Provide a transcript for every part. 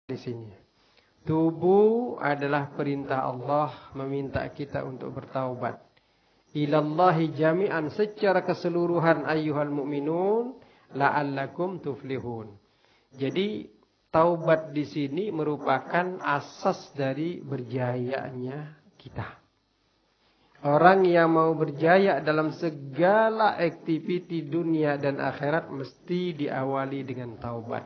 di sini. Tubu adalah perintah Allah meminta kita untuk bertaubat. Ilallahi jami'an secara keseluruhan ayyuhal mu'minun la'allakum tuflihun. Jadi taubat di sini merupakan asas dari berjayanya kita. Orang yang mau berjaya dalam segala aktiviti dunia dan akhirat mesti diawali dengan taubat.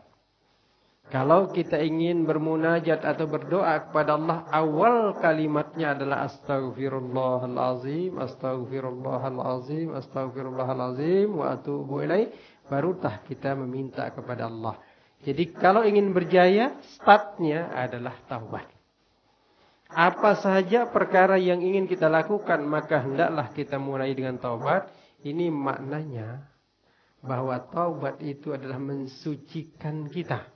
Kalau kita ingin bermunajat atau berdoa kepada Allah, awal kalimatnya adalah astaghfirullahalazim, astaghfirullahalazim, astaghfirullahalazim wa atubu ilaih. Barutah kita meminta kepada Allah. Jadi kalau ingin berjaya, startnya adalah taubat. Apa saja perkara yang ingin kita lakukan, maka hendaklah kita mulai dengan taubat. Ini maknanya bahwa taubat itu adalah mensucikan kita.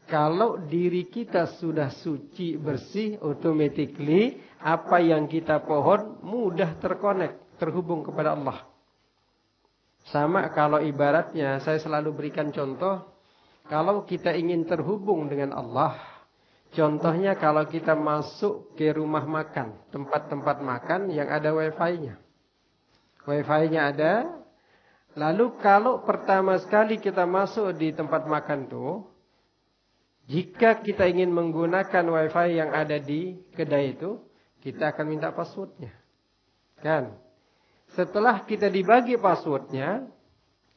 Kalau diri kita sudah suci, bersih, automatically apa yang kita pohon mudah terhubung kepada Allah. Sama kalau ibaratnya, saya selalu berikan contoh, kalau kita ingin terhubung dengan Allah, contohnya kalau kita masuk ke rumah makan, tempat-tempat makan yang ada wifi-nya. Wifi-nya ada, lalu kalau pertama sekali kita masuk di tempat makan tuh, jika kita ingin menggunakan wifi yang ada di kedai itu, kita akan minta passwordnya. Kan? Setelah kita dibagi passwordnya,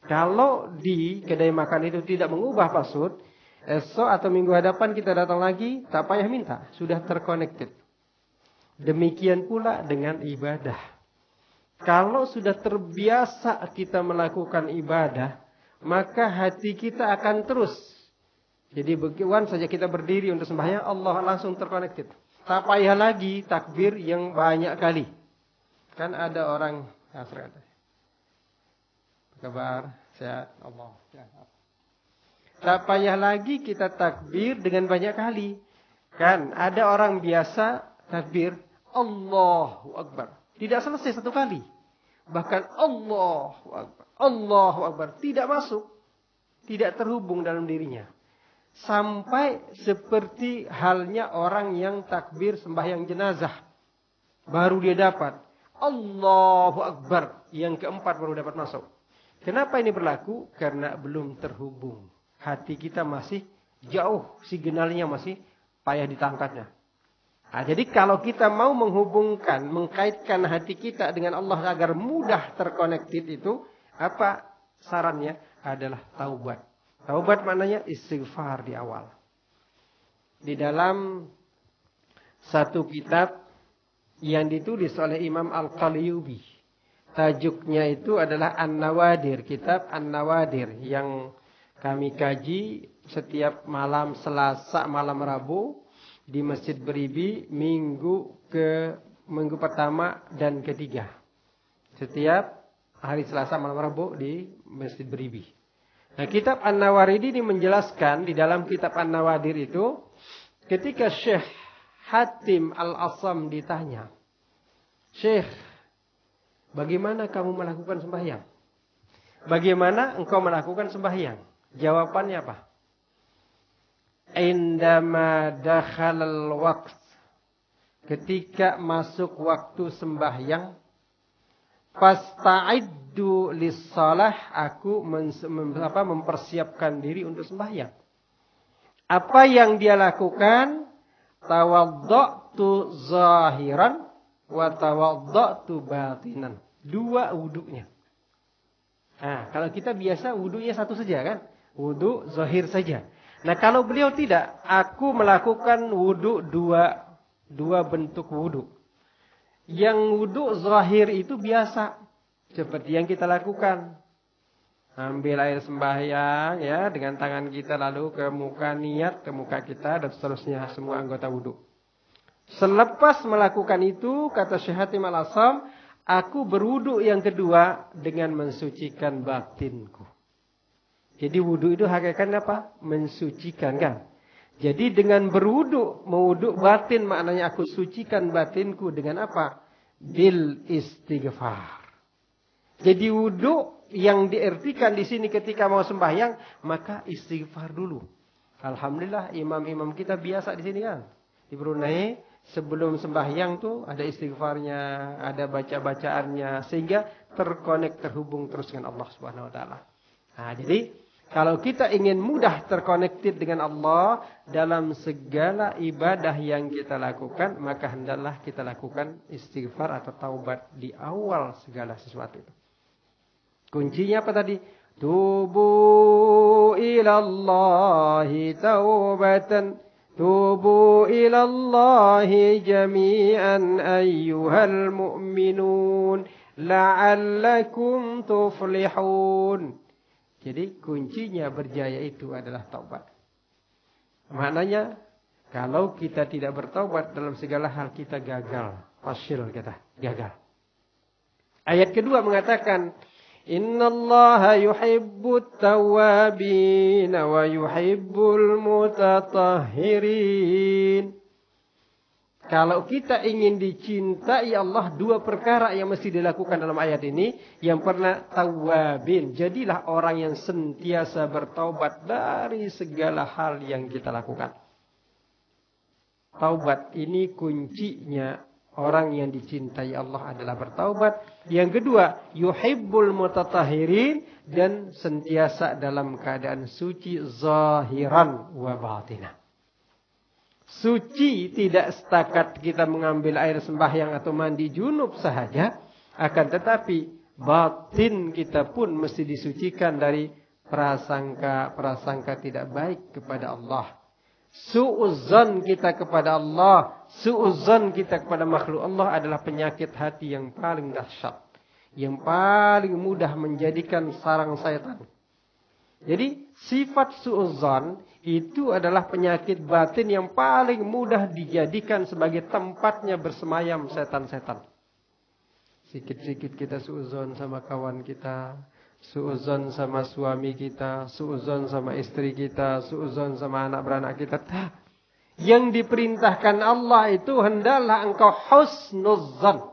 kalau di kedai makan itu tidak mengubah password, esok atau minggu hadapan kita datang lagi, tak payah minta, sudah terconnected. Demikian pula dengan ibadah. Kalau sudah terbiasa kita melakukan ibadah, maka hati kita akan terus. Jadi begitu saja kita berdiri untuk sembahyang, Allah langsung terconnected. Tak payah lagi takbir yang banyak kali. Kan ada orang apa kabar? Sehat Allah. Tak payah lagi kita takbir dengan banyak kali. Kan ada orang biasa takbir Allahu Akbar. Tidak selesai satu kali. Bahkan Allahu Akbar. Allahu Akbar. Tidak masuk. Tidak terhubung dalam dirinya. Sampai seperti halnya orang yang takbir sembahyang jenazah. Baru dia dapat. Allahu Akbar. Yang keempat baru dapat masuk. Kenapa ini berlaku? Karena belum terhubung. Hati kita masih jauh. Signalnya masih payah ditangkapnya. Nah, jadi kalau kita mau menghubungkan, mengkaitkan hati kita dengan Allah agar mudah terkonektif itu, apa sarannya? Adalah taubat. Taubat maknanya istighfar di awal. Di dalam satu kitab yang ditulis oleh Imam Al-Qalyubi. Tajuknya itu adalah An-Nawadir. Kitab An-Nawadir yang kami kaji setiap malam Selasa, malam Rabu di Masjid Beribi minggu pertama dan ketiga. Setiap hari Selasa malam Rabu di Masjid Beribi. Nah, kitab An-Nawadir ini menjelaskan di dalam kitab An-Nawadir itu ketika Syekh Hatim Al-Asam ditanya, "Syekh, bagaimana kamu melakukan sembahyang? Bagaimana engkau melakukan sembahyang?" Jawabannya apa? Indama dakhalal waqt. Ketika masuk waktu sembahyang, fasta'iddu lis-shalah, aku mempersiapkan diri untuk sembahyang. Apa yang dia lakukan? Tawadda'tu zahiran wa tawadda'tu batinan. Dua wudunya. Nah, kalau kita biasa wudunya satu saja kan? Wudu zahir saja. Nah, kalau beliau tidak, aku melakukan wudu dua bentuk wudu. Yang wudu zahir itu biasa, seperti yang kita lakukan. Ambil air sembahyang ya dengan tangan kita lalu ke muka, niat ke muka kita dan seterusnya semua anggota wudu. Selepas melakukan itu, kata Syekh Hatim Al-Asam, aku berwudu yang kedua dengan mensucikan batinku. Jadi wudu itu hakikatnya apa? Mensucikan kan? Jadi dengan berwudu, mewudu batin maknanya aku sucikan batinku dengan apa? Bil istighfar. Jadi wudu yang diartikan di sini ketika mau sembahyang, maka istighfar dulu. Alhamdulillah imam-imam kita biasa di sini kan. Di Brunei sebelum sembahyang tuh ada istighfarnya, ada baca-bacaannya sehingga terhubung terus dengan Allah Subhanahu wa taala. Nah, jadi kalau kita ingin mudah terkonektif dengan Allah dalam segala ibadah yang kita lakukan, maka hendaklah kita lakukan istighfar atau taubat di awal segala sesuatu itu. Kuncinya apa tadi? Tubu ilallahi taubatan, tubu ilallahi jami'an ayyuhal mu'minun la'allakum tuflihun. Jadi kuncinya berjaya itu adalah taubat. Maknanya kalau kita tidak bertaubat dalam segala hal kita gagal. Fasyil kita, gagal. Ayat kedua mengatakan, Innallaha yuhibbut tawwabin wa yuhibbul mutatahhirin. Kalau kita ingin dicintai Allah, dua perkara yang mesti dilakukan dalam ayat ini. Yang pernah tawabin. Jadilah orang yang sentiasa bertaubat dari segala hal yang kita lakukan. Taubat ini kuncinya. Orang yang dicintai Allah adalah bertaubat. Yang kedua, yuhibbul mutatahhirin. Dan sentiasa dalam keadaan suci zahiran wa batinah. Suci tidak setakat kita mengambil air sembahyang atau mandi junub sahaja. Akan tetapi batin kita pun mesti disucikan dari prasangka tidak baik kepada Allah. Su'uzzan kita kepada Allah, su'uzzan kita kepada makhluk Allah adalah penyakit hati yang paling dahsyat. Yang paling mudah menjadikan sarang syaitan. Jadi sifat su'uzzan itu adalah penyakit batin yang paling mudah dijadikan sebagai tempatnya bersemayam setan-setan. Sikit-sikit kita su'uzzan sama kawan kita, su'uzzan sama suami kita, su'uzzan sama istri kita, su'uzzan sama anak beranak kita. Yang diperintahkan Allah itu hendaklah engkau husnuzzan.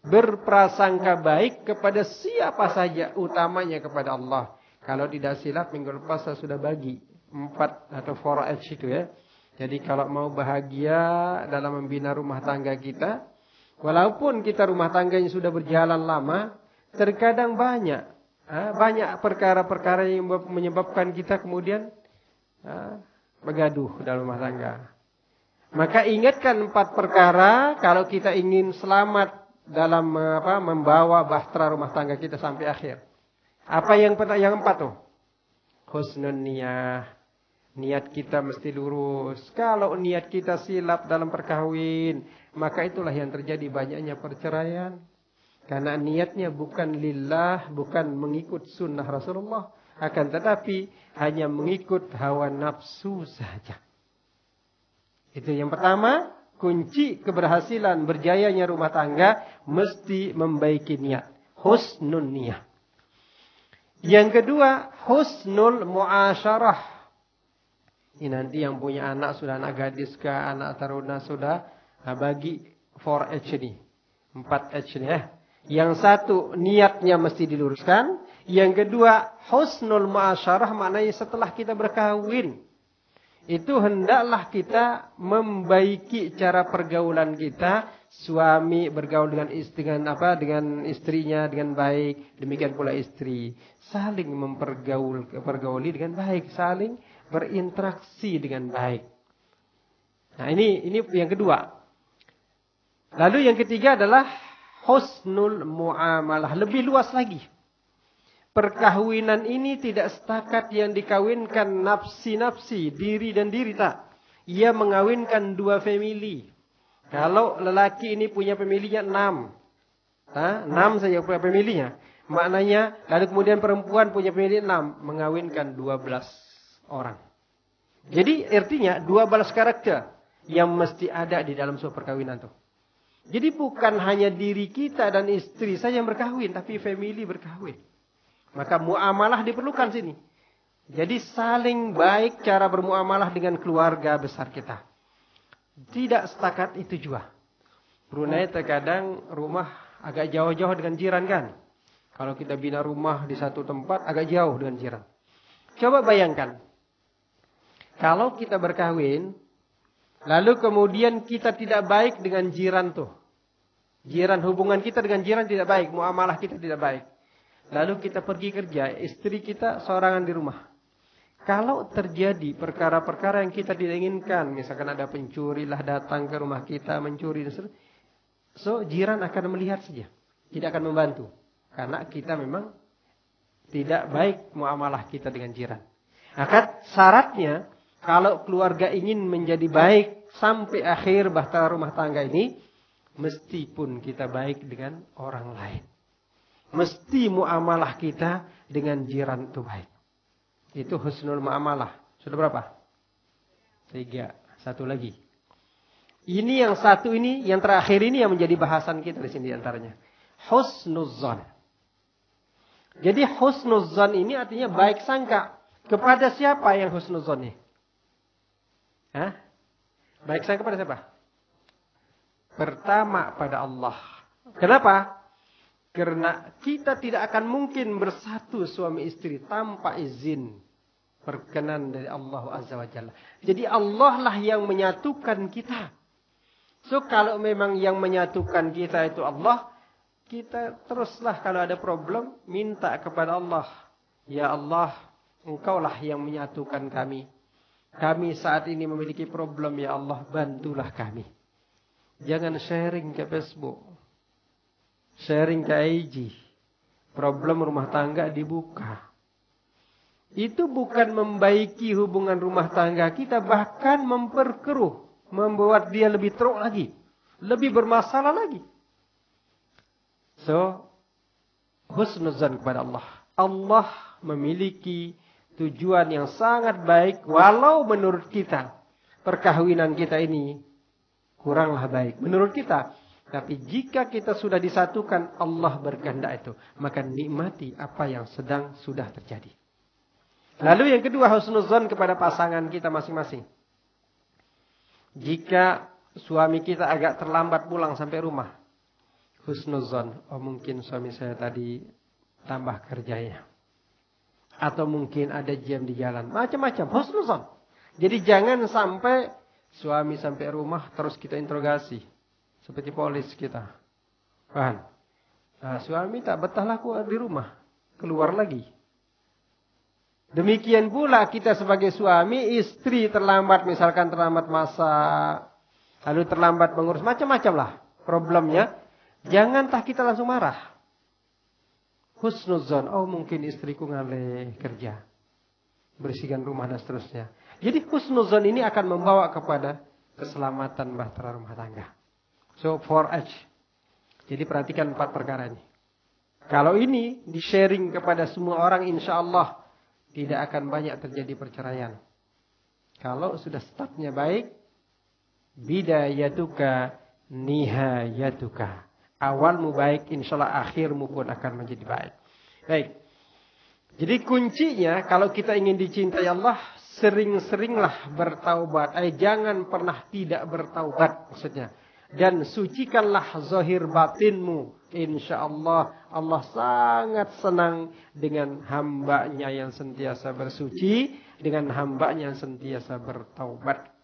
Berprasangka baik kepada siapa saja, utamanya kepada Allah. Kalau tidak silap minggu lepas saya sudah bagi 4 atau 4H itu ya. Jadi kalau mau bahagia dalam membina rumah tangga kita, walaupun kita rumah tangga yang sudah berjalan lama, terkadang banyak perkara-perkara yang menyebabkan kita kemudian bergaduh dalam rumah tangga. Maka ingatkan 4 perkara kalau kita ingin selamat dalam membawa bahtera rumah tangga kita sampai akhir. Apa yang 4 tuh? Husnun niyah. Niat kita mesti lurus. Kalau niat kita silap dalam perkahwin, maka itulah yang terjadi banyaknya perceraian. Karena niatnya bukan lillah, bukan mengikut sunnah Rasulullah. Akan tetapi hanya mengikut hawa nafsu saja. Itu yang pertama. Kunci keberhasilan berjayanya rumah tangga mesti membaiki niat. Husnun niyah. Yang kedua, husnul muasyarah. Ini nanti yang punya anak sudah anak gadis ke anak taruna sudah bagi 4H ini. 4H ini ya. Yang satu niatnya mesti diluruskan. Yang kedua husnul muasyarah maknanya setelah kita berkahwin. Itu hendaklah kita membaiki cara pergaulan kita. Suami bergaul dengan istrinya dengan baik, demikian pula istri saling mempergauli dengan baik, saling berinteraksi dengan baik. Nah, ini yang kedua. Lalu yang ketiga adalah husnul muamalah, lebih luas lagi. Perkahwinan ini tidak setakat yang dikawinkan nafsi-nafsi, diri dan diri tak. Ia mengawinkan 2 family. Kalau lelaki ini punya familinya 6. 6 saja punya familinya. Maknanya, lalu kemudian perempuan punya family 6. Mengawinkan 12 orang. Jadi artinya 12 karakter yang mesti ada di dalam sebuah perkawinan itu. Jadi bukan hanya diri kita dan istri saja yang berkahwin. Tapi family berkahwin. Maka muamalah diperlukan sini. Jadi saling baik cara bermuamalah dengan keluarga besar kita. Tidak setakat itu juga. Brunei terkadang rumah agak jauh-jauh dengan jiran kan. Kalau kita bina rumah di satu tempat agak jauh dengan jiran. Coba bayangkan. Kalau kita berkahwin, lalu kemudian kita tidak baik dengan jiran tuh. Jiran, hubungan kita dengan jiran tidak baik, muamalah kita tidak baik. Lalu kita pergi kerja, istri kita seorangan di rumah. Kalau terjadi perkara-perkara yang kita tidak inginkan, misalkan ada pencuri lah datang ke rumah kita mencuri, so jiran akan melihat saja, tidak akan membantu. Karena kita memang tidak baik muamalah kita dengan jiran. Maka syaratnya, kalau keluarga ingin menjadi baik sampai akhir bahtera rumah tangga ini, meskipun kita baik dengan orang lain. Mesti muamalah kita dengan jiran itu baik. Itu husnul muamalah. Sudah berapa? 3. Satu lagi. Ini yang satu ini, yang terakhir ini yang menjadi bahasan kita di sini antaranya. Husnuzzan. Jadi husnuzzan ini artinya baik sangka. Kepada siapa yang husnuzzan ini? Hah? Baik sangka kepada siapa? Pertama pada Allah. Kenapa? Karena kita tidak akan mungkin bersatu suami istri tanpa izin perkenan dari Allah Azza wa Jalla. Jadi Allah lah yang menyatukan kita. So kalau memang yang menyatukan kita itu Allah, kita teruslah kalau ada problem minta kepada Allah. Ya Allah, Engkaulah yang menyatukan kami. Kami saat ini memiliki problem, ya Allah, bantulah kami. Jangan sharing ke Facebook. Sharing ke IG. Problem rumah tangga dibuka. Itu bukan membaiki hubungan rumah tangga kita, bahkan memperkeruh. Membuat dia lebih teruk lagi. Lebih bermasalah lagi. So, husnuzan kepada Allah. Allah memiliki tujuan yang sangat baik. Walau menurut kita, perkahwinan kita ini kuranglah baik. Menurut kita. Tapi jika kita sudah disatukan, Allah berkehendak itu. Maka nikmati apa yang sedang sudah terjadi. Lalu yang kedua, husnuzan kepada pasangan kita masing-masing. Jika suami kita agak terlambat pulang sampai rumah. Husnuzan. Oh mungkin suami saya tadi tambah kerjanya. Atau mungkin ada jam di jalan. Macam-macam. Husnuzan. Jadi jangan sampai suami sampai rumah terus kita interogasi. Seperti polis kita. Paham? Nah, suami tak betahlah keluar di rumah. Keluar lagi. Demikian pula kita sebagai suami, istri terlambat. Misalkan terlambat masak. Lalu terlambat mengurus. Macam-macam lah problemnya. Jangan kita langsung marah. Husnuzan. Oh mungkin istriku ngalih kerja. Bersihkan rumah dan seterusnya. Jadi husnuzan ini akan membawa kepada keselamatan bahtera rumah tangga. So 4H. Jadi perhatikan 4 perkara ini. Kalau ini di-sharing kepada semua orang, insya Allah tidak akan banyak terjadi perceraian. Kalau sudah startnya baik, bidayatuka nihayatuka. Awalmu baik, insya Allah akhirmu pun akan menjadi baik. Baik. Jadi kuncinya kalau kita ingin dicintai Allah, sering-seringlah bertaubat. Jangan pernah tidak bertaubat maksudnya. Dan sucikanlah zahir batinmu. Insya Allah, Allah sangat senang dengan hambanya yang sentiasa bersuci. Dengan hambanya yang sentiasa bertaubat.